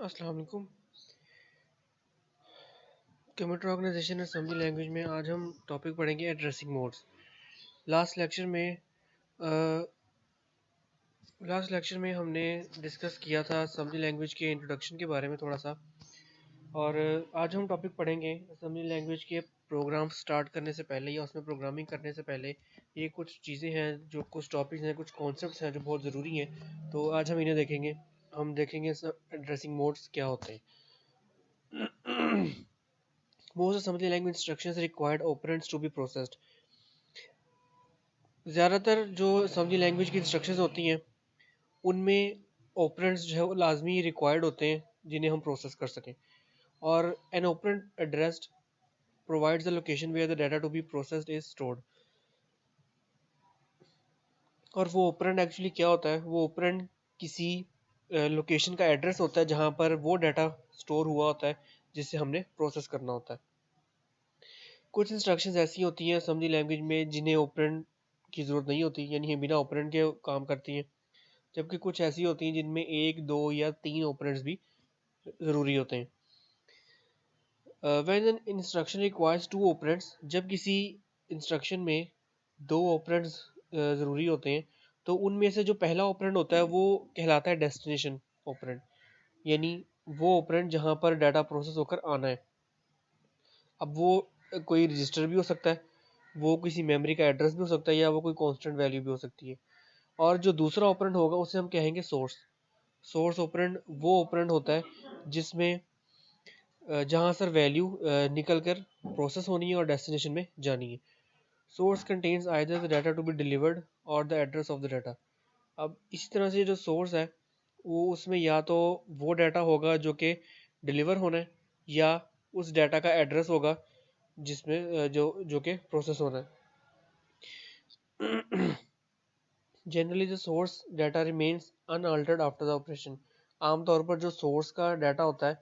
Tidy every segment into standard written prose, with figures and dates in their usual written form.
अस्सलाम वालेकुम। Computer organisation assembly language में आज हम टॉपिक पढ़ेंगे एड्रेसिंग मोड्स। लास्ट लेक्चर में लास्ट लेक्चर में हमने डिस्कस किया था असेंबली लैंग्वेज के इंट्रोडक्शन के बारे में थोड़ा सा, और आज हम टॉपिक पढ़ेंगे असेंबली लैंग्वेज के प्रोग्राम स्टार्ट करने से पहले या उसमें प्रोग्रामिंग करने से पहले ये कुछ चीज़ें हैं, जो कुछ टॉपिक्स हैं, कुछ कॉन्सेप्ट्स हैं जो बहुत ज़रूरी हैं। तो आज हम इन्हें देखेंगे। हम देखेंगे एड्रेसिंग मोड्स क्या होते हैं। Most assembly language instructions required operands to be processed. ज़्यादातर जो assembly language की instructions होती हैं उनमें operands जो है वो लाजमी रिक्वायर्ड होते हैं जिन्हें हम प्रोसेस कर सकें। और an operand addressed provides the location where the data to be processed is stored. और वो operand एक्चुअली क्या होता है? वो operand किसी लोकेशन का एड्रेस होता है जहाँ पर वो डाटा स्टोर हुआ होता है जिसे हमने प्रोसेस करना होता है। कुछ इंस्ट्रक्शंस ऐसी होती हैं असेंबली लैंग्वेज में जिन्हें ऑपरेंड की ज़रूरत नहीं होती, यानी ये बिना ऑपरेंड के काम करती हैं, जबकि कुछ ऐसी होती हैं जिनमें एक, दो या तीन ऑपरेंड्स भी ज़रूरी होते हैं। When an instruction requires two operands, जब किसी इंस्ट्रक्शन में दो ऑपरेंड्स ज़रूरी होते हैं, तो उनमें से जो पहला ऑपरेंड होता है वो कहलाता है डेस्टिनेशन ऑपरेंड, यानी वो ऑपरेंड जहाँ पर डाटा प्रोसेस होकर आना है। अब वो कोई रजिस्टर भी हो सकता है, वो किसी मेमोरी का एड्रेस भी हो सकता है, या वो कोई कांस्टेंट वैल्यू भी हो सकती है। और जो दूसरा ऑपरेंड होगा उसे हम कहेंगे सोर्स। सोर्स ऑपरेंड वो ऑपरेंड होता है जिसमें जहाँ सर वैल्यू निकल कर प्रोसेस होनी है और डेस्टिनेशन में जानी है। Source contains either the data to be delivered और the address of the data. अब इसी तरह से जो सोर्स है वो उसमें या तो वो डाटा होगा जो कि डिलीवर होना है, या उस डाटा का एड्रेस होगा जिसमें जो जो कि प्रोसेस होना है। Generally the source data remains unaltered after the operation. आमतौर पर जो सोर्स का डाटा होता है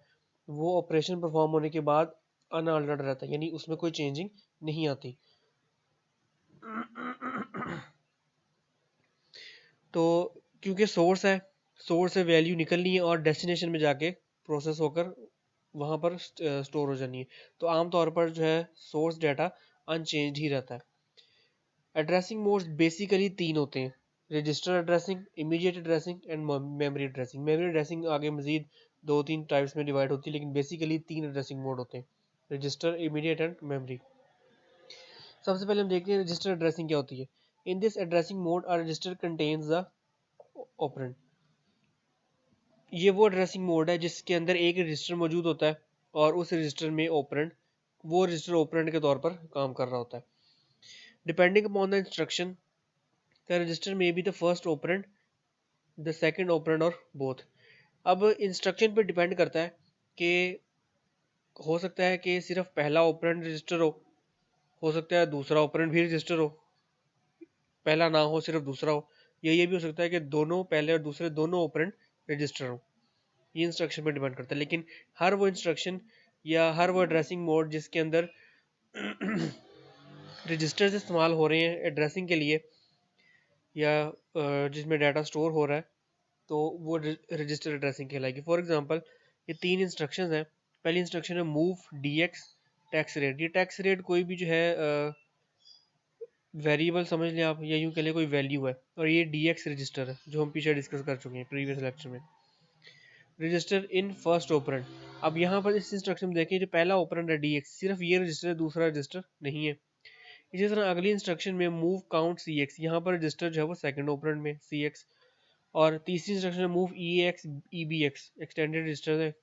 वो ऑपरेशन परफॉर्म होने के बाद अनअल्टर्ड रहता है, यानी उसमें कोई चेंजिंग नहीं आती। तो क्योंकि सोर्स है, सोर्स से वैल्यू निकलनी है और डेस्टिनेशन में जाके प्रोसेस होकर वहाँ पर स्टोर हो जानी है, तो आमतौर पर जो है सोर्स डाटा अनचेंज्ड ही रहता है। एड्रेसिंग मोड्स बेसिकली तीन होते हैं: register addressing, immediate addressing and memory addressing. Memory addressing आगे मजीद दो तीन टाइप्स में डिवाइड होती है, लेकिन बेसिकली तीन एड्रेसिंग मोड होते हैं: रजिस्टर, इमीडिएट एंड मेमोरी। सबसे पहले हम देखते हैं रजिस्टर एड्रेसिंग क्या होती है। In this addressing mode are register contains the operand. ये वो एड्रेसिंग मोड है जिसके अंदर एक रजिस्टर मौजूद होता है और उस रजिस्टर में ऑपरेंड, वो रजिस्टर ऑपरेंड के तौर पर काम कर रहा होता है। Depending upon the instruction, the register में be the first operand, the second operand और बोथ। अब इंस्ट्रक्शन पे डिपेंड करता है कि हो सकता है कि सिर्फ पहला ऑपरेंड रजिस्टर हो सकता है दूसरा ऑपरेंड भी रजिस्टर हो, पहला ना हो सिर्फ दूसरा हो, या ये भी हो सकता है कि दोनों पहले और दूसरे दोनों ऑपरेंड रजिस्टर हो। ये इंस्ट्रक्शन पे डिपेंड करता है, लेकिन हर वो इंस्ट्रक्शन या हर वो एड्रेसिंग मोड जिसके अंदर रजिस्टर्स इस्तेमाल हो रहे हैं एड्रेसिंग के लिए, या जिसमें डाटा स्टोर हो रहा है, तो वो रजिस्टर एड्रेसिंग कहलाएगी। फॉर एग्जांपल ये तीन इंस्ट्रक्शंस हैं। पहली इंस्ट्रक्शन है मूव dx टैक्स रेट। ये टैक्स रेट कोई भी जो है वेरिएबल समझ लें आप, या यूँ कह लें कोई वैल्यू है, और ये dx रजिस्टर है जो हम पीछे डिस्कस कर चुके हैं प्रीवियस लेक्चर में। Register in first operand. अब यहाँ पर इस इंस्ट्रक्शन में देखें जो पहला ऑपरेंड है dx, सिर्फ ये रजिस्टर है, दूसरा रजिस्टर नहीं है। इसी तरह अगली इंस्ट्रक्शन में मूव काउंट cx, यहाँ पर रजिस्टर जो है वो सेकंड ऑपरेंड में cx। और तीसरी इंस्ट्रक्शन है move ex ebx, extended register है,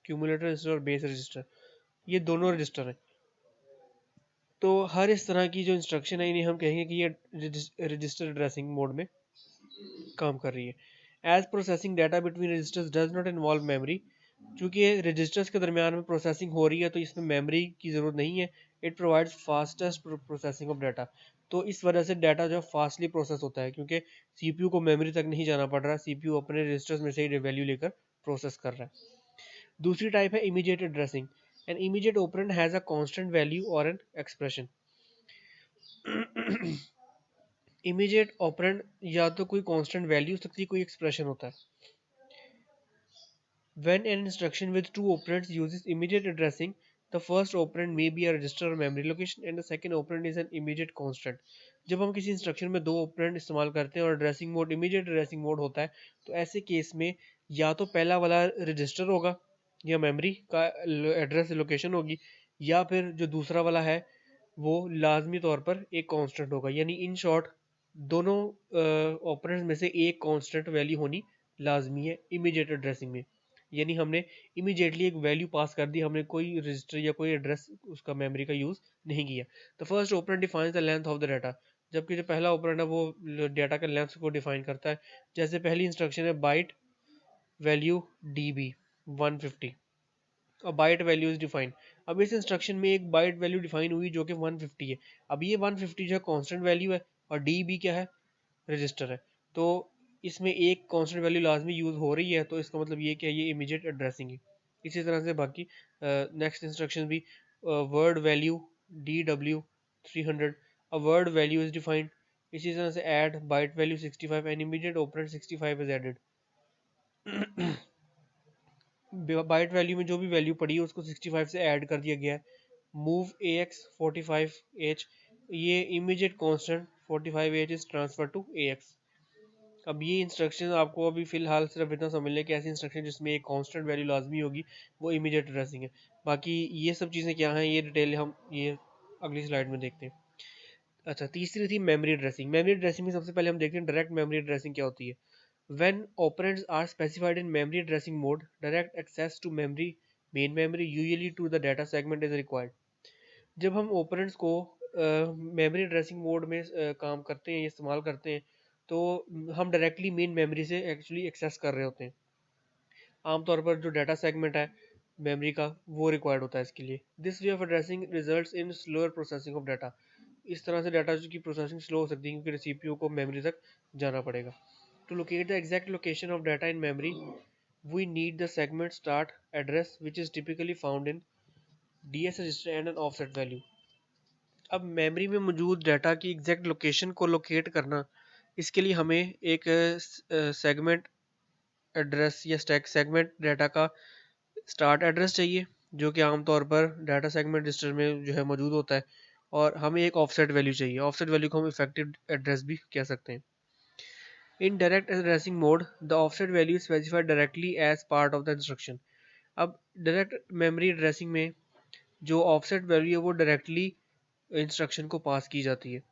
क्यूमुलेटर रजिस्टर और बेस रजिस्टर, ये दोनों रजिस्टर हैं। तो हर इस तरह की जो इंस्ट्रक्शन है इन्हें हम कहेंगे कि ये रजिस्टर एड्रेसिंग मोड में काम कर रही है। As processing data between registers does not involve memory. चूँकि रजिस्टर्स के दरमियान में प्रोसेसिंग हो रही है तो इसमें मेमोरी की ज़रूरत नहीं है। It provides fastest processing of data. तो इस वजह से डाटा जो फास्टली प्रोसेस होता है, क्योंकि सीपीयू को मेमोरी तक नहीं जाना पड़ रहा, सीपीयू अपने रजिस्टर्स में से ही वैल्यू लेकर प्रोसेस कर रहा है। दूसरी टाइप है immediate addressing. An immediate operand has a constant value और एन एक्सप्रेशन। इमीडिएट ऑपरेंड या तो कोई कांस्टेंट वैल्यू हो सकती है, कोई एक्सप्रेशन होता है। When an instruction with two operands uses immediate addressing, the first operand may be a register or memory location and the second operand is an immediate constant. जब हम किसी इंस्ट्रक्शन में दो ऑपरेंड इस्तेमाल करते हैं और addressing mode immediate addressing mode होता है, तो ऐसे केस में या तो पहला वाला रजिस्टर होगा या मेमोरी का एड्रेस लोकेशन होगी, या फिर जो दूसरा वाला है वो लाजमी तौर पर एक कांस्टेंट होगा। यानी इन शॉर्ट दोनों ऑपरेंड्स में से एक कांस्टेंट वैल्यू होनी लाजमी है इमीडिएट एड्रेसिंग में। यानी हमने इमीडिएटली एक वैल्यू पास कर दी, हमने कोई रजिस्टर या कोई एड्रेस उसका मेमोरी का यूज़ नहीं किया। The first operand defines the length of the data, जबकि जो पहला ऑपरेंड है वो डाटा के लेंथ को डिफाइन करता है। जैसे पहली इंस्ट्रक्शन है byte value DB 150, a byte value is defined. अब इस इंस्ट्रक्शन में एक बाइट वैल्यू डिफाइन हुई जो कि 150 है। अब ये 150 जो है कांस्टेंट वैल्यू है और DB क्या है, रजिस्टर है। तो इसमें एक कांस्टेंट वैल्यू लाजमी यूज़ हो रही है, तो इसका मतलब ये कि ये इमीडिएट एड्रेसिंग है। इसी तरह से बाकी नेक्स्ट इंस्ट्रक्शन भी word value DW 300, a word value is defined. इसी तरह से add byte value 65 and immediate operand 65 is added. Byte value में जो भी वैल्यू पड़ी है उसको 65 से ऐड कर दिया गया है। मूव AX 45H, ये immediate constant 45H is transfer to AX। अब ये इंस्ट्रक्शन आपको अभी फिलहाल सिर्फ इतना समझ लें कि ऐसी इंस्ट्रक्शन जिसमें एक कांस्टेंट वैल्यू लाजमी होगी वो इमीडिएट एड्रेसिंग है। बाकी ये सब चीज़ें क्या हैं, ये डिटेल हम ये अगली स्लाइड में देखते हैं। अच्छा, तीसरी थी मेमोरी एड्रेसिंग। मेमोरी एड्रेसिंग में सबसे पहले हम देखते हैं डायरेक्ट मेमोरी एड्रेसिंग क्या होती है। When operands are specified in memory addressing mode, direct access to memory main memory usually to the data segment is required. जब हम operands को मेमोरी एड्रेसिंग मोड में काम करते हैं, इस्तेमाल करते हैं, तो हम डायरेक्टली मेन मेमोरी से एक्चुअली एक्सेस कर रहे होते हैं। आमतौर पर जो डाटा सेगमेंट है मेमोरी का वो रिक्वायर्ड होता है इसके लिए। This way of addressing results in slower processing of data. इस तरह से डाटा की प्रोसेसिंग स्लो हो सकती है क्योंकि सीपीयू को मेमोरी तक जाना पड़ेगा। To locate the exact location of data in memory, we need the segment start address which is typically found in DS register and an offset value. अब मेमोरी में मौजूद डाटा की एग्जैक्ट लोकेशन को locate करना, इसके लिए हमें एक सेगमेंट एड्रेस या स्टैक सेगमेंट डाटा का स्टार्ट एड्रेस चाहिए जो कि आमतौर पर डाटा सेगमेंट रजिस्टर में जो है मौजूद होता है, और हमें एक ऑफसेट वैल्यू चाहिए। ऑफसेट वैल्यू को हम इफेक्टिव एड्रेस भी कह सकते हैं। In direct addressing mode, the offset value is specified directly as part of the instruction. अब डायरेक्ट मेमोरी एड्रेसिंग में जो ऑफसेट वैल्यू है वो डायरेक्टली इंस्ट्रक्शन को पास की जाती है,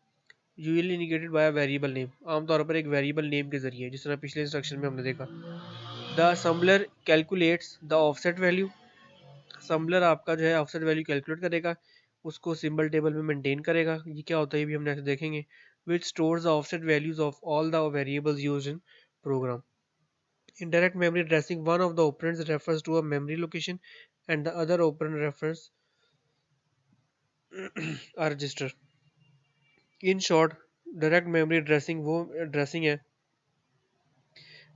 usually indicated by variable name, आमतौर पर एक वेरिएबल नेम के जरिए, जिस तरह पिछले इंस्ट्रक्शन में हमने देखा। The assembler calculates the offset value, assembler आपका जो है ऑफसेट वैल्यू कैलकुलेट करेगा, उसको सिंबल टेबल में मेंटेन करेगा। ये क्या होता है ये भी हम नेक्स्ट देखेंगे। Which stores the offset values of all the variables used in program. In direct memory addressing, one of the operands refers to a memory location and the other operand refers a register. In short, direct memory addressing वो addressing है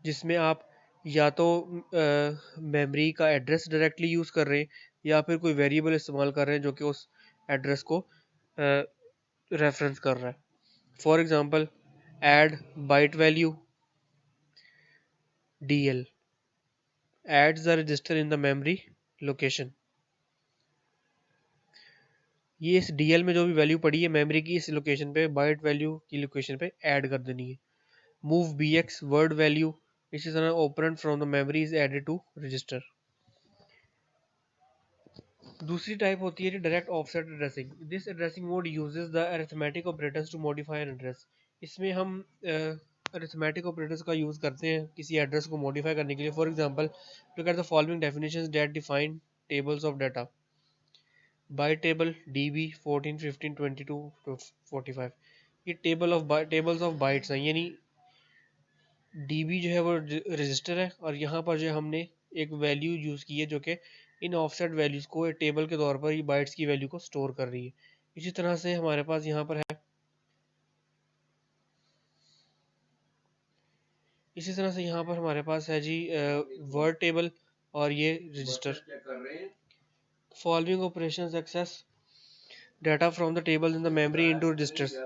जिसमें आप या तो memory का address directly use कर रहे हैं या फिर कोई वेरिएबल इस्तेमाल कर रहे हैं जो कि उस एड्रेस को रेफरेंस कर रहा है। For example, add byte value DL adds the register in the memory location। ये इस DL में जो भी वैल्यू पड़ी है मेमोरी की, इस लोकेशन पे बाइट वैल्यू की लोकेशन पे ऐड कर देनी है। मूव BX वर्ड वैल्यू, इसी तरह operand from the memory is added to register. दूसरी टाइप होती है direct offset addressing. This addressing mode uses the arithmetic operators to modify an address. इसमें हम अरिथमेटिक ऑपरेटर्स का यूज़ करते हैं किसी एड्रेस को मॉडिफाई करने के लिए। For example, look at the following definitions that define tables of data. Byte table DB 14 15 22 45, ये टेबल्स ऑफ बाइट्स हैं। यानी DB जो है वो रजिस्टर है और यहाँ पर जो हमने एक वैल्यू यूज़ की है जो कि इन ऑफसेट वैल्यूज़ को एक टेबल के तौर पर ये बाइट्स की वैल्यू को स्टोर कर रही है। इसी तरह से हमारे पास यहाँ पर है, इसी तरह से यहाँ पर हमारे पास है जी वर्ड टेबल और ये register. Following operations access data from the table in the memory into registers.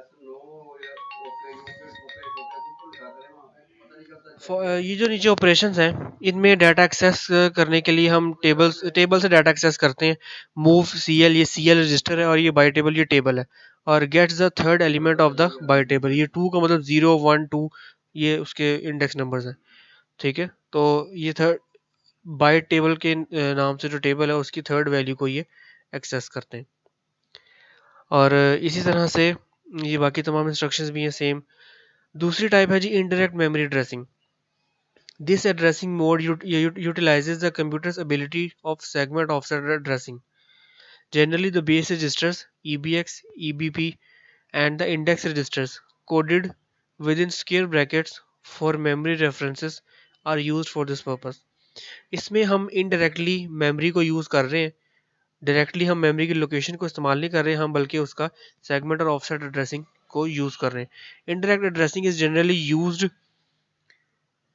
ये जो नीचे ऑपरेशंस हैं इनमें डाटा एक्सेस करने के लिए हम टेबल से डाटा एक्सेस करते हैं। मूव सी एल, ये सी एल रजिस्टर है, और ये बाई टेबल ये टेबल है। और gets the third element of the byte table, ये टू का मतलब 0 1 2, ये उसके इंडेक्स नंबर्स हैं। ठीक है, तो ये थर्ड बाई टेबल के नाम से जो टेबल है उसकी थर्ड वैल्यू को ये एक्सेस करते हैं। और इसी तरह से ये बाकी तमाम इंस्ट्रक्शंस भी हैं सेम। दूसरी टाइप है जी indirect memory addressing. This addressing mode utilizes the computer's ability of segment offset addressing. Generally, the base registers EBX, EBP, and the index registers, coded within square brackets for memory references, are used for this purpose. इसमें हम indirectly memory को use कर रहे हैं। Directly हम memory की location को इस्तेमाल नहीं कर रहे हैं हम, बल्कि उसका सेगमेंट और ऑफसेट एड्रेसिंग को यूज़ कर रहे हैं। Indirect addressing is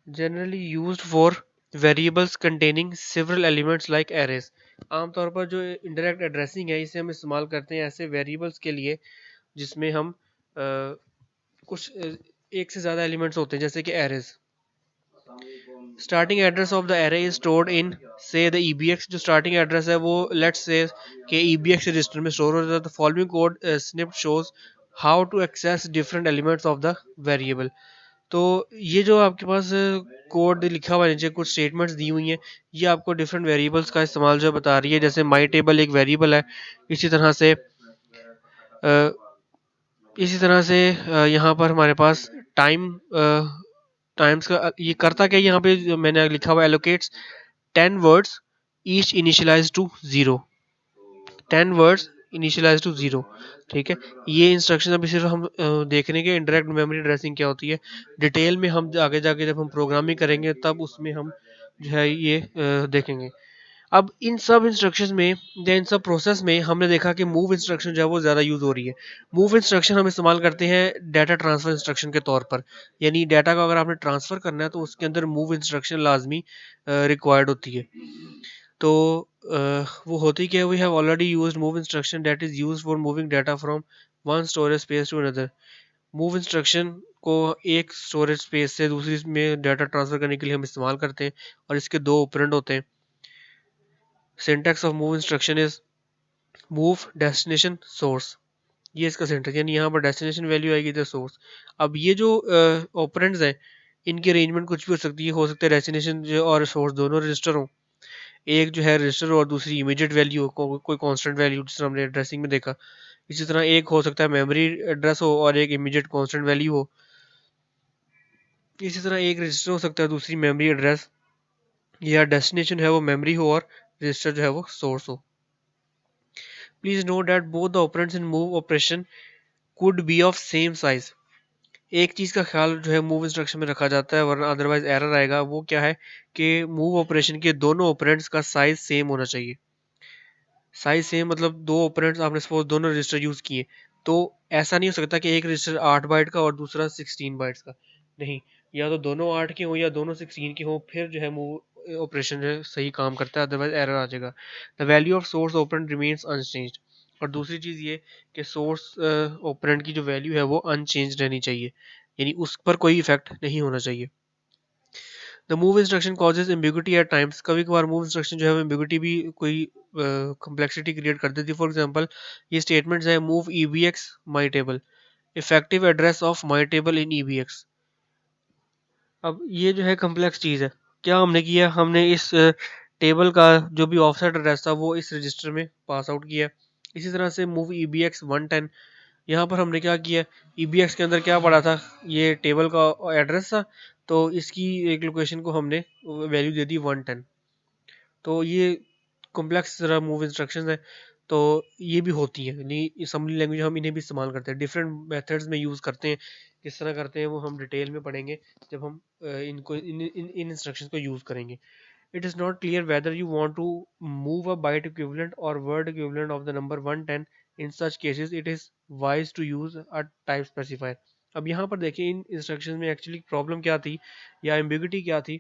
generally used for variables containing several elements like arrays। आमतौर पर जो indirect addressing है इसे हम इस्तेमाल करते हैं ऐसे variables के लिए जिसमें हम कुछ एक से ज़्यादा elements होते हैं, जैसे कि arrays। Starting address of the array is stored in से द EBX। जो स्टार्टिंग एड्रेस है वो लेट्स से कि EBX रजिस्टर में स्टोर हो जाता है। The following code snip shows how to access different elements of the variable. तो ये जो आपके पास कोड लिखा हुआ है नीचे, कुछ स्टेटमेंट्स दी हुई हैं, ये आपको डिफरेंट वेरिएबल्स का इस्तेमाल जो बता रही है। जैसे माई टेबल एक वेरिएबल है, इसी तरह से यहाँ पर हमारे पास टाइम्स का ये करता क्या, यहाँ पे जो मैंने लिखा हुआ allocates 10 words each initialize to 0, 10 words initialize to 0। ठीक है, ये इंस्ट्रक्शन अभी सिर्फ हम देखने के इंडायरेक्ट मेमोरी एड्रेसिंग क्या होती है। डिटेल में हम आगे जाके जब हम प्रोग्रामिंग करेंगे तब उसमें हम जो है ये देखेंगे। अब इन सब इंस्ट्रक्शंस में या इन सब प्रोसेस में हमने देखा कि मूव इंस्ट्रक्शन जो है वो ज़्यादा यूज़ हो रही है। मूव इंस्ट्रक्शन हम इस्तेमाल करते हैं डाटा ट्रांसफ़र इंस्ट्रक्शन के तौर पर, यानी डाटा को अगर आपने ट्रांसफ़र करना है तो उसके अंदर मूव इंस्ट्रक्शन लाजमी रिक्वायर्ड होती है। तो वो होती क्या है, we have already used move instruction that is used for moving data from one storage space to another. Move instruction को एक स्टोरेज स्पेस से दूसरी में डाटा ट्रांसफ़र करने के लिए हम इस्तेमाल करते हैं, और इसके दो ऑपरेंड होते हैं। Syntax of move instruction is move destination source, ये इसका सिंटैक्स, यानी यहाँ पर डेस्टिनेशन वैल्यू आएगी इधर सोर्स। अब ये जो ऑपरेंड्स हैं इनकी अरेंजमेंट कुछ भी हो सकती है, हो सकता है डेस्टिनेशन जो और सोर्स दोनों रजिस्टर हों, एक जो है रजिस्टर और दूसरी इमीडिएट वैल्यू हो, कोई कांस्टेंट वैल्यू, जिस तरह हमने एड्रेसिंग में देखा। इसी तरह एक हो सकता है मेमोरी एड्रेस हो और एक इमीडिएट कांस्टेंट वैल्यू हो। इसी तरह एक रजिस्टर हो सकता है, दूसरी मेमोरी एड्रेस, या डेस्टिनेशन है वो मेमोरी हो और रजिस्टर जो है वो सोर्स हो। Please note that both the operands in move operation could be of same size. एक चीज़ का ख्याल जो है मूव इंस्ट्रक्शन में रखा जाता है, वरना अदरवाइज एरर आएगा। वो क्या है कि मूव ऑपरेशन के दोनों ऑपरेंड्स का साइज सेम होना चाहिए। साइज सेम मतलब दो ऑपरेंड्स आपने सपोज दोनों रजिस्टर यूज़ किए, तो ऐसा नहीं हो सकता कि एक रजिस्टर 8 बाइट का और दूसरा 16 बाइट्स का। नहीं, या तो दोनों 8 के हों या दोनों 16 के हों, फिर जो है मूव ऑपरेशन जो है सही काम करता है, अदरवाइज एरर आ जाएगा। The value of source operand remains unchanged. और दूसरी चीज़ ये कि सोर्स ऑपरेंड की जो वैल्यू है वो अनचेंज रहनी चाहिए, यानी उस पर कोई इफेक्ट नहीं होना चाहिए। The move instruction causes ambiguity at times. कभी कभार मूव इंस्ट्रक्शन जो है एम्बिगुइटी भी कोई कॉम्प्लेक्सिटी क्रिएट कर देती है। फॉर एग्जांपल ये स्टेटमेंट्स है move EBX my table, effective address of my table in EBX। अब ये जो है कॉम्प्लेक्स चीज़ है। क्या हमने किया, हमने इस टेबल का जो भी ऑफसेट एड्रेस था वो इस रजिस्टर में पास आउट किया। इसी तरह से मूव EBX 110, यहाँ पर हमने क्या किया, EBX के अंदर क्या पड़ा था, ये टेबल का एड्रेस था, तो इसकी एक लोकेशन को हमने वैल्यू दे दी 110। तो ये कॉम्प्लेक्स ज़रा मूव इंस्ट्रक्शंस हैं, तो ये भी होती हैं, यानी असम्बली लैंग्वेज हम इन्हें भी इस्तेमाल करते हैं, डिफरेंट मेथड्स में यूज़ करते हैं। किस तरह करते हैं वो हम डिटेल में पढ़ेंगे जब हम इनको इन इंस्ट्रक्शंस को यूज़ करेंगे। It is not clear whether you want to move a byte equivalent or word equivalent of the number 110. In such cases, it is wise to use a type specifier. अब यहाँ पर देखिए इन instruction में actually problem क्या थी या ambiguity क्या थी।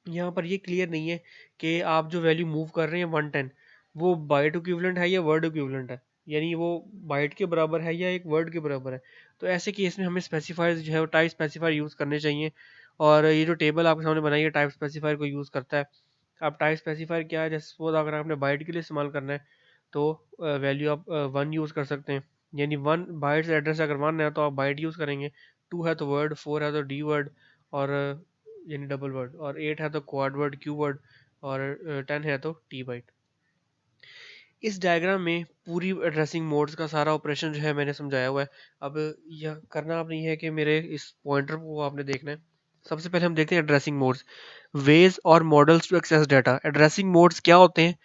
यहाँ पर ये क्लियर नहीं है कि आप जो वैल्यू मूव कर रहे हैं 110 वो बाइट इक्विवेलेंट है या वर्ड इक्विवेलेंट है, यानी वो बाइट के बराबर है या एक वर्ड के बराबर है। तो ऐसे केस में हमें स्पेसिफायर जो है वो टाइप स्पेसिफायर यूज़ करने चाहिए, और ये जो टेबल आपके सामने बनाई है टाइप स्पेसिफायर को यूज़ करता है। अब टाइप स्पेसिफायर क्या है, जैसे सपोज अगर आपने बाइट के लिए इस्तेमाल करना है तो वैल्यू आप 1 यूज़ कर सकते हैं, यानी 1 बाइट्स एड्रेस अगर 1 है तो आप बाइट यूज़ करेंगे, 2 है तो वर्ड, 4 है तो डी वर्ड, और यानी डबल वर्ड, और 8 है तो क्वाड वर्ड, क्यू वर्ड, और 10 है तो टी बाइट। इस डायग्राम में पूरी एड्रेसिंग मोड्स का सारा ऑपरेशन जो है मैंने समझाया हुआ है। अब यह करना आपने ये है कि मेरे इस पॉइंटर को आपने देखना है। सबसे पहले हम देखते हैं एड्रेसिंग मोड्स, वेज और models to access data. Addressing modes क्या होते हैं?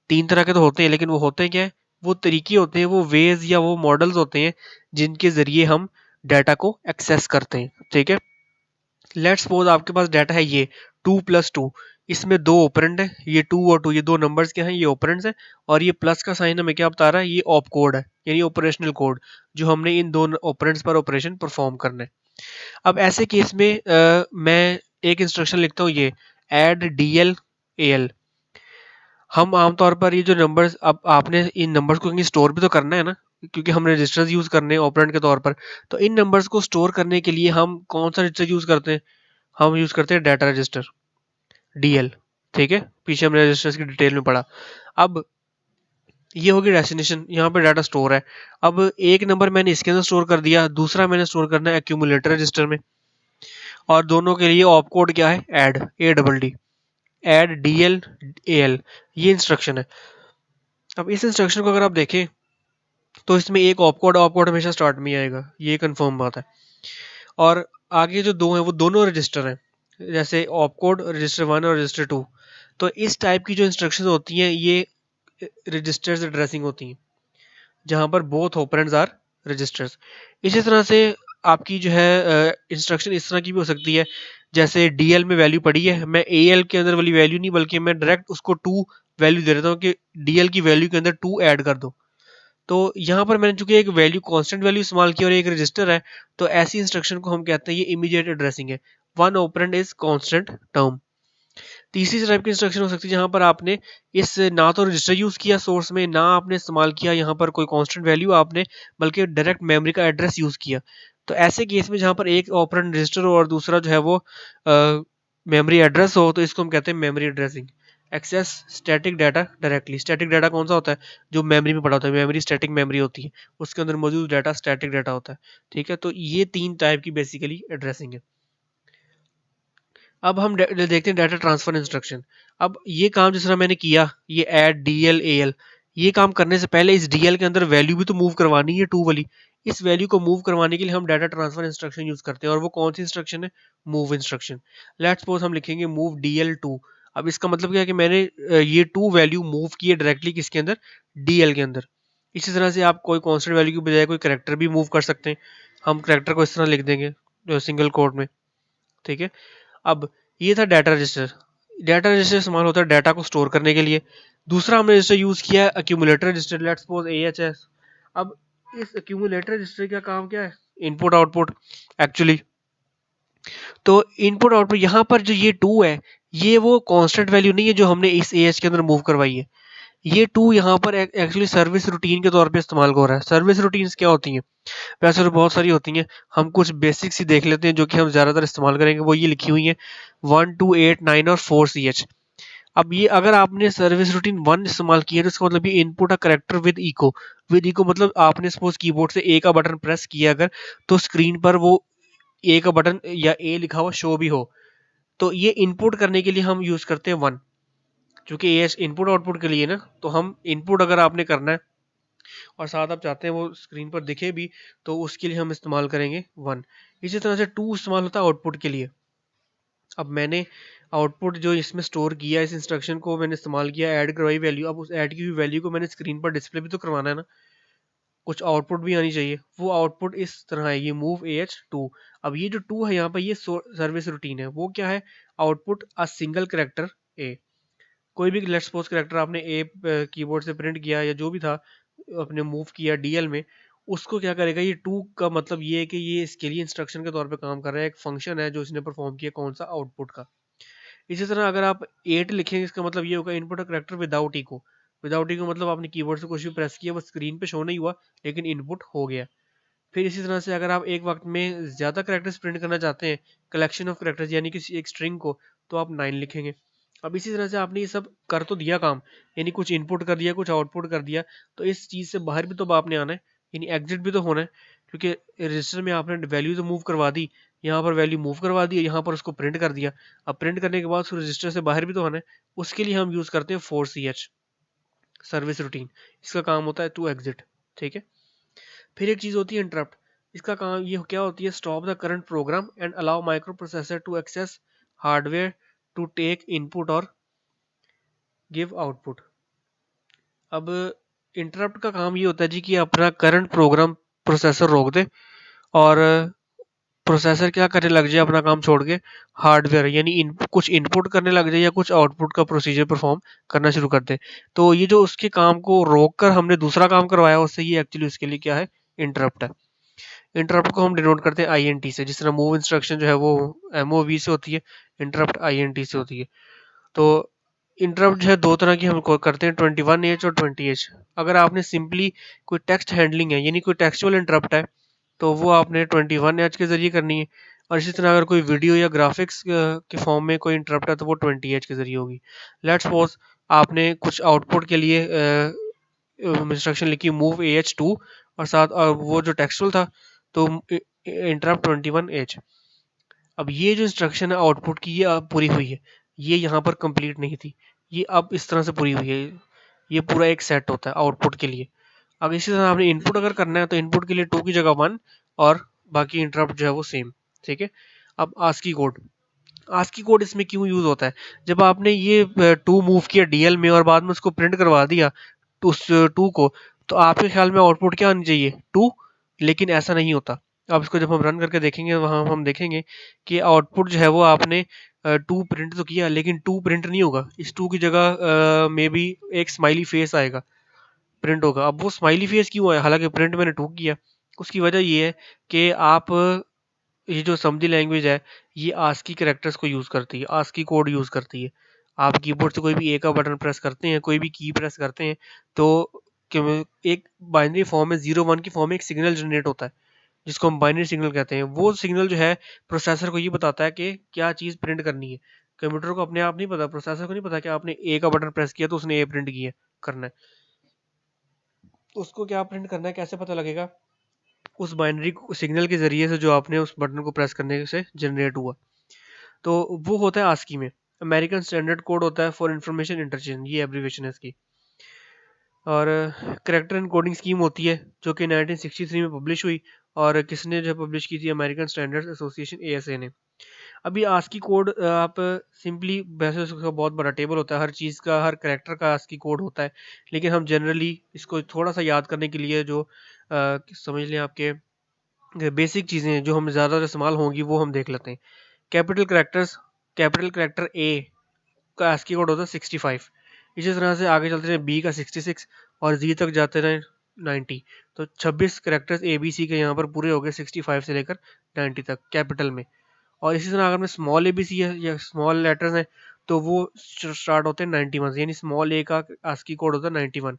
3 तरह के तो होते हैं, लेकिन वो होते हैं क्या है? वो तरीके होते हैं, वो वेज या वो मॉडल्स होते हैं जिनके ज़रिए हम डाटा को एक्सेस करते हैं, ठीक है? लेट्स सपोज आपके पास डाटा है ये 2 + 2, इसमें 2 ऑपरेंड है, ये 2 और 2, ये 2 नंबर्स क्या हैं? ये ऑपरेंड्स हैं, और ये प्लस का साइन हमें क्या बता रहा है? ये ऑप कोड है, यानी ऑपरेशनल कोड, जो हमने इन दो ऑपरेंड्स पर ऑपरेशन परफॉर्म करना है। अब ऐसे केस में मैं एक इंस्ट्रक्शन लिखता हूँ, ये ऐड DL AL। हम आमतौर पर ये जो नंबर्स, अब आपने इन नंबर्स को कहीं स्टोर भी तो करना है ना, क्योंकि हम रजिस्टर्स यूज करने हैं ऑपरेंड के तौर पर। तो इन नंबर्स को स्टोर करने के लिए हम कौन सा रजिस्टर यूज करते हैं? हम यूज करते हैं डाटा रजिस्टर, DL, ठीक है? पीछे हमने रजिस्टर्स की डिटेल में पढ़ा। अब ये होगी डेस्टिनेशन, यहाँ पे डाटा स्टोर है। अब एक नंबर मैंने इसके अंदर स्टोर कर दिया, दूसरा मैंने स्टोर करना है एक्यूमुलेटर रजिस्टर में, और दोनों के लिए ऑप कोड क्या है? Add, ADD, add DL AL, ये इंस्ट्रक्शन है। अब इस इंस्ट्रक्शन को अगर आप देखें तो इसमें एक ऑप कोड हमेशा स्टार्ट में ही आएगा, ये कंफर्म बात है। और आगे जो दो हैं वो दोनों रजिस्टर हैं, जैसे ऑप कोड रजिस्टर 1 और रजिस्टर 2। तो इस टाइप की जो इंस्ट्रक्शंस होती हैं ये रजिस्टर्स एड्रेसिंग होती हैं, जहाँ पर बोथ ऑपरेंड्स आर रजिस्टर्स। इसी तरह से आपकी जो है इंस्ट्रक्शन इस तरह की भी हो सकती है, जैसे DL में वैल्यू पड़ी है, मैं AL के अंदर वाली वैल्यू नहीं बल्कि मैं डायरेक्ट उसको 2 वैल्यू दे देता हूँ कि DL की वैल्यू के अंदर 2 ऐड कर दो। तो यहाँ पर मैंने चूंकि एक वैल्यू कांस्टेंट वैल्यू इस्तेमाल की और एक रजिस्टर है, तो ऐसी इंस्ट्रक्शन को हम कहते हैं ये इमीडिएट एड्रेसिंग है। One operand is constant term. तीसरी टाइप की इंस्ट्रक्शन हो सकती है जहां पर आपने इस ना तो रजिस्टर यूज किया सोर्स में, ना आपने इस्तेमाल किया यहाँ पर कोई कांस्टेंट वैल्यू आपने, बल्कि डायरेक्ट मेमोरी का एड्रेस यूज किया। तो ऐसे केस में जहां पर एक ऑपरेंड रजिस्टर हो और दूसरा जो है वो मेमोरी एड्रेस हो, तो इसको हम कहते हैं memory addressing. Access static data directly. Static data कौन सा होता है? जो मेमोरी में पड़ा होता है, मेमोरी स्टैटिक मेमोरी होती है, उसके अंदर मौजूद डाटा स्टैटिक डाटा होता है, ठीक है? तो ये 3 टाइप की बेसिकली एड्रेसिंग है। अब हम देखते हैं डाटा ट्रांसफर इंस्ट्रक्शन। अब ये काम जिस तरह मैंने किया, ये ऐड DL AL, ये काम करने से पहले इस DL के अंदर वैल्यू भी तो मूव करवानी है 2 वाली। इस वैल्यू को मूव करवाने के लिए हम डाटा ट्रांसफर इंस्ट्रक्शन यूज करते हैं, और वो कौन सी इंस्ट्रक्शन है? Move instruction. लेट्स सपोज हम लिखेंगे मूव DL2। अब इसका मतलब क्या है कि मैंने ये 2 वैल्यू मूव की है डायरेक्टली किसके अंदर? DL के अंदर। इसी तरह से आप कोई कॉन्स्टेंट वैल्यू की बजाय कोई करेक्टर भी मूव कर सकते हैं। हम करेक्टर को इस तरह लिख देंगे सिंगल कोट में, ठीक है? अब ये था डाटा रजिस्टर। डाटा रजिस्टर इस्तेमाल होता है डाटा को स्टोर करने के लिए। दूसरा हमने रजिस्टर यूज किया है accumulator register, let's suppose AHS। अब इस अक्यूमुलेटर रजिस्टर का काम क्या है? Input output actually. तो इनपुट आउटपुट यहाँ पर जो ये 2 है, ये वो कांस्टेंट वैल्यू नहीं है जो हमने इस AH के अंदर मूव करवाई है। ये 2 यहाँ पर एक्चुअली सर्विस रूटीन के तौर पे इस्तेमाल हो रहा है। सर्विस रूटीन्स क्या होती हैं? वैसे तो बहुत सारी होती हैं, हम कुछ बेसिक्स ही देख लेते हैं जो कि हम ज़्यादातर इस्तेमाल करेंगे। वो ये लिखी हुई हैं 1 2 8 9 और 4 CH। अब ये अगर आपने सर्विस रूटीन 1 इस्तेमाल किया है तो इसका मतलब ये input a character with echo. With echo मतलब आपने सपोज कीबोर्ड से ए का बटन प्रेस किया अगर, तो स्क्रीन पर वो ए का बटन या ए लिखा हुआ शो भी हो। तो ये इनपुट करने के लिए हम यूज करते हैं 1, क्योंकि ए इनपुट आउटपुट के लिए ना। तो हम इनपुट अगर आपने करना है और साथ आप चाहते हैं वो स्क्रीन पर दिखे भी, तो उसके लिए हम इस्तेमाल करेंगे 1। इसी तरह से 2 इस्तेमाल होता है आउटपुट के लिए। अब मैंने आउटपुट जो इसमें स्टोर किया, इस इंस्ट्रक्शन को मैंने इस्तेमाल किया, ऐड करवाई वैल्यू। अब उस ऐड की हुई वैल्यू को मैंने स्क्रीन पर डिस्प्ले भी तो करवाना है ना, कुछ आउटपुट भी आनी चाहिए। वो आउटपुट इस तरह है, ये मूव AH2। अब ये जो 2 है यहाँ पर, ये सर्विस रूटीन है। वो क्या है? आउटपुट अ सिंगल करेक्टर ए। कोई भी लेट्स सपोज करेक्टर आपने ए कीबोर्ड से प्रिंट किया या जो भी था, अपने मूव किया DL में, उसको क्या करेगा? ये 2 का मतलब ये है कि ये इसके लिए इंस्ट्रक्शन के तौर पे काम कर रहा है, एक फंक्शन है जो इसने परफॉर्म किया, कौन सा? आउटपुट का। इसी तरह अगर आप 8 लिखेंगे, इसका मतलब ये होगा input character without echo. Without echo मतलब आपने कीबोर्ड से कुछ भी प्रेस किया, वो स्क्रीन पे शो नहीं हुआ, लेकिन इनपुट हो गया। फिर इसी तरह से अगर आप एक वक्त में ज़्यादा करेक्टर्स प्रिंट करना चाहते हैं, कलेक्शन ऑफ करेक्टर्स यानी कि एक स्ट्रिंग को, तो आप 9 लिखेंगे। अब इसी तरह से आपने ये सब कर तो दिया काम, यानी कुछ इनपुट कर दिया, कुछ आउटपुट कर दिया, तो इस चीज़ से बाहर भी तो आपने आना है, यानी एग्जिट भी तो होना है, क्योंकि रजिस्टर में आपने वैल्यू तो मूव करवा दी, यहाँ पर वैल्यू मूव करवा दी, यहाँ पर उसको प्रिंट कर दिया। अब प्रिंट करने के बाद उस रजिस्टर से बाहर भी तो आना है, उसके लिए हम यूज़ करते हैं 4ch सर्विस रूटीन। इसका काम होता है टू एग्जिट, ठीक है। फिर एक चीज़ होती है इंटरप्ट। इसका काम ये क्या होती है, stop the current program and allow microprocessor to access hardware to take input और गिव आउटपुट। अब इंटरप्ट का काम ये होता है जी कि अपना करंट प्रोग्राम प्रोसेसर रोक दे और प्रोसेसर क्या करने लग जाए अपना काम छोड़ के, हार्डवेयर यानी कुछ इनपुट करने लग जाए या कुछ आउटपुट का प्रोसीजर परफॉर्म करना शुरू कर दे। तो ये जो उसके काम को रोक कर हमने दूसरा काम करवाया उससे, ये एक्चुअली उसके लिए क्या है, इंटरप्ट है। इंटरप्ट को हम डिनोट करते हैं INT से, जिस तरह मूव इंस्ट्रक्शन जो है वो MOV से होती है, इंटरप्ट INT से होती है। तो इंटरप्ट जो है दो तरह की हम करते हैं, 21H और 20H। अगर आपने सिंपली कोई टेक्स्ट हैंडलिंग है यानी कोई टेक्सचुअल इंटरप्ट है, तो वो आपने 21H के जरिए करनी है। और इसी तरह अगर कोई वीडियो या ग्राफिक्स के फॉर्म में कोई इंटरप्ट है, तो वो 20H के जरिए होगी। लेट्स सपोज आपने कुछ आउटपुट के लिए इंस्ट्रक्शन लिखी मूव AH2 और साथ वो जो टेक्सचुअल था, तो इंटरप्ट 21H। अब ये जो इंस्ट्रक्शन है आउटपुट की, ये अब पूरी हुई है, ये यहाँ पर कंप्लीट नहीं थी, ये अब इस तरह से पूरी हुई है। ये पूरा एक सेट होता है आउटपुट के लिए। अब इसी तरह आपने इनपुट अगर करना है, तो इनपुट के लिए 2 की जगह 1 और बाकी इंटरप्ट जो है वो सेम, ठीक है। अब आस्की कोड, आस्की कोड इसमें क्यों यूज होता है, जब आपने ये 2 मूव किया DL में और बाद में उसको प्रिंट करवा दिया उस 2 को, तो आपके ख्याल में आउटपुट क्या आनी चाहिए, 2। लेकिन ऐसा नहीं होता। अब इसको जब हम रन करके देखेंगे, वहां हम देखेंगे कि आउटपुट जो है वो आपने 2 प्रिंट तो किया, लेकिन 2 प्रिंट नहीं होगा। इस 2 की जगह में भी एक स्माइली फेस आएगा, प्रिंट होगा। अब वो स्माइली फेस क्यों आया, हालांकि प्रिंट मैंने 2 किया। उसकी वजह ये है कि आप ये जो समझी लैंग्वेज है, ये आस्की कैरेक्टर्स को यूज़ करती है, आस्की कोड यूज़ करती है। आप कीबोर्ड से कोई भी ए का बटन प्रेस करते हैं, कोई भी की प्रेस करते हैं, तो एक बाइनरी फॉर्म में 0 1 की फॉर्म में एक सिग्नल जनरेट होता है, जिसको हम बाइनरी सिग्नल कहते हैं। वो सिग्नल जो है प्रोसेसर को ये बताता है कि क्या चीज़ प्रिंट करनी है। कंप्यूटर को अपने आप नहीं पता, प्रोसेसर को नहीं पता कि आपने ए का बटन प्रेस किया तो उसने ए प्रिंट किया करना है। उसको क्या प्रिंट करना है कैसे पता लगेगा, उस बाइनरी सिग्नल के जरिए से जो आपने उस बटन को प्रेस करने से जनरेट हुआ। तो वो होता है आस्की में। अमेरिकन स्टैंडर्ड कोड होता है फॉर इंफॉर्मेशन इंटरचेंज, ये एब्रीवेशन है इसकी। और करेक्टर एनकोडिंग स्कीम होती है, जो कि 1963 में पब्लिश हुई, और किसने जो पब्लिश की थी, अमेरिकन स्टैंडर्ड एसोसिएशन ASA ने। अभी आस्की कोड आप सिंपली, वैसे उसका बहुत बड़ा टेबल होता है, हर चीज़ का, हर करेक्टर का आस्की कोड होता है, लेकिन हम जनरली इसको थोड़ा सा याद करने के लिए जो समझ लें आपके बेसिक चीज़ें हैं जो हम ज़्यादा इस्तेमाल होंगी, वो हम देख लेते हैं। Capital characters, capital character A का ASCII कोड होता है 65। इसी तरह से आगे चलते हैं, B का 66 और Z तक जाते रहे 90। तो 26 करेक्टर्स ABC के यहाँ पर पूरे हो गए 65 से लेकर 90 तक कैपिटल में। और इसी तरह अगर में स्मॉल ABC है या स्मॉल लेटर्स हैं, तो वो स्टार्ट होते हैं 91 से, यानी स्मॉल A का ASCII कोड होता है 91।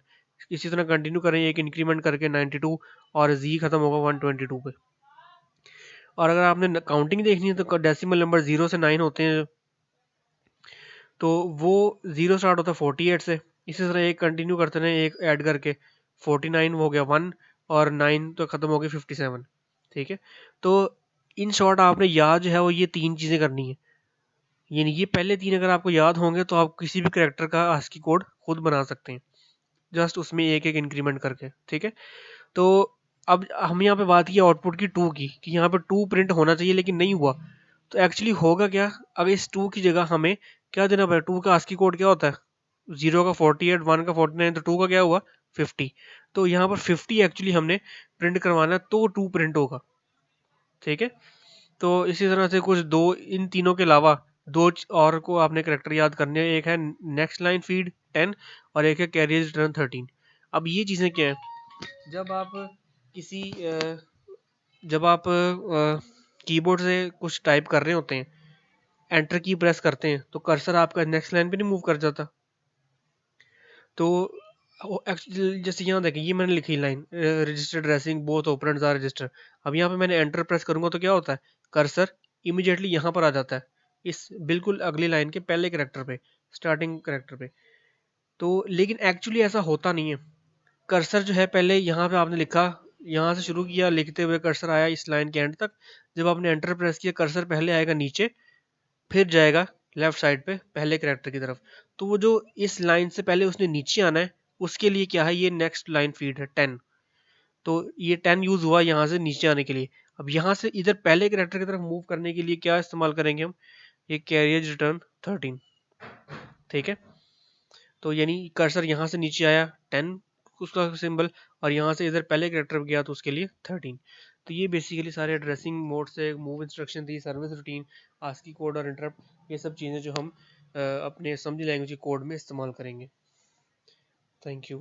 इसी तरह कंटिन्यू करें एक इंक्रीमेंट करके 92, और Z खत्म होगा 122 पे। और अगर आपने काउंटिंग देखनी है, तो डेसिमल नंबर 0 से 9 होते हैं, तो वो 0 स्टार्ट होता है 48 से। इसी तरह एक कंटिन्यू करते हैं, एक ऐड करके 49 हो गया 1, और 9 तो ख़त्म हो गया 57, ठीक है। तो इन शॉर्ट आपने याद जो है वो ये 3 चीज़ें करनी है, यानी ये पहले 3 अगर आपको याद होंगे, तो आप किसी भी करेक्टर का ASCII कोड खुद बना सकते हैं, जस्ट उसमें एक एक इंक्रीमेंट करके, ठीक है। तो अब हम यहाँ पे बात की आउटपुट की 2 की, कि यहाँ पे 2 प्रिंट होना चाहिए लेकिन नहीं हुआ। तो एक्चुअली होगा क्या, अगर इस 2 की जगह हमें क्या देना पड़ेगा, 2 का ASCII कोड क्या होता है, 0 का 48, 1 का 49, तो 2 का क्या हुआ 50। तो यहाँ पर 50 एक्चुअली हमने प्रिंट करवाना है, तो 2 प्रिंट होगा, ठीक है। तो इसी तरह से कुछ दो, इन तीनों के अलावा दो और को आपने करेक्टर याद करने हैं। एक है नेक्स्ट लाइन फीड 10 और एक है कैरियर रिटर्न 13। अब ये चीज़ें क्या है, जब आप किसी जब आप कीबोर्ड से कुछ टाइप कर रहे होते हैं, एंटर की प्रेस करते हैं, तो कर्सर आपका नेक्स्ट लाइन पे नहीं मूव कर जाता। तो एक्चुअली जैसे यहाँ देखें, ये मैंने लिखी line, register addressing both operands are register. अब यहाँ पे मैंने एंटर प्रेस करूंगा तो क्या होता है, कर्सर इमीडिएटली यहाँ पर आ जाता है, इस बिल्कुल अगली लाइन के पहले कैरेक्टर पे, स्टार्टिंग कैरेक्टर पे। तो लेकिन एक्चुअली ऐसा होता नहीं है। कर्सर जो है पहले यहाँ पे आपने लिखा, यहाँ से शुरू किया लिखते हुए, कर्सर आया इस लाइन के एंड तक, जब आपने एंटर प्रेस किया कर्सर पहले आएगा नीचे, फिर जाएगा लेफ्ट साइड पे पहले कैरेक्टर की तरफ। तो वो जो इस लाइन से पहले उसने नीचे आना है, उसके लिए क्या है, ये नेक्स्ट लाइन फीड है 10। तो ये 10 यूज हुआ यहाँ से नीचे आने के लिए। अब यहाँ से इधर पहले कैरेक्टर की तरफ मूव करने के लिए क्या इस्तेमाल करेंगे हम, ये कैरियज रिटर्न 13। ठीक है, तो यानी कर्सर यहाँ से नीचे आया 10 उसका सिंबल, और यहाँ से इधर पहले कैरेक्टर गया तो उसके लिए 13। तो ये बेसिकली सारे एड्रेसिंग मोड से मूव इंस्ट्रक्शन थी, सर्विस रूटीन, आस्की कोड और इंटरप्ट, ये सब चीज़ें जो हम अपने असेंबली लैंग्वेज के कोड में इस्तेमाल करेंगे। Thank you.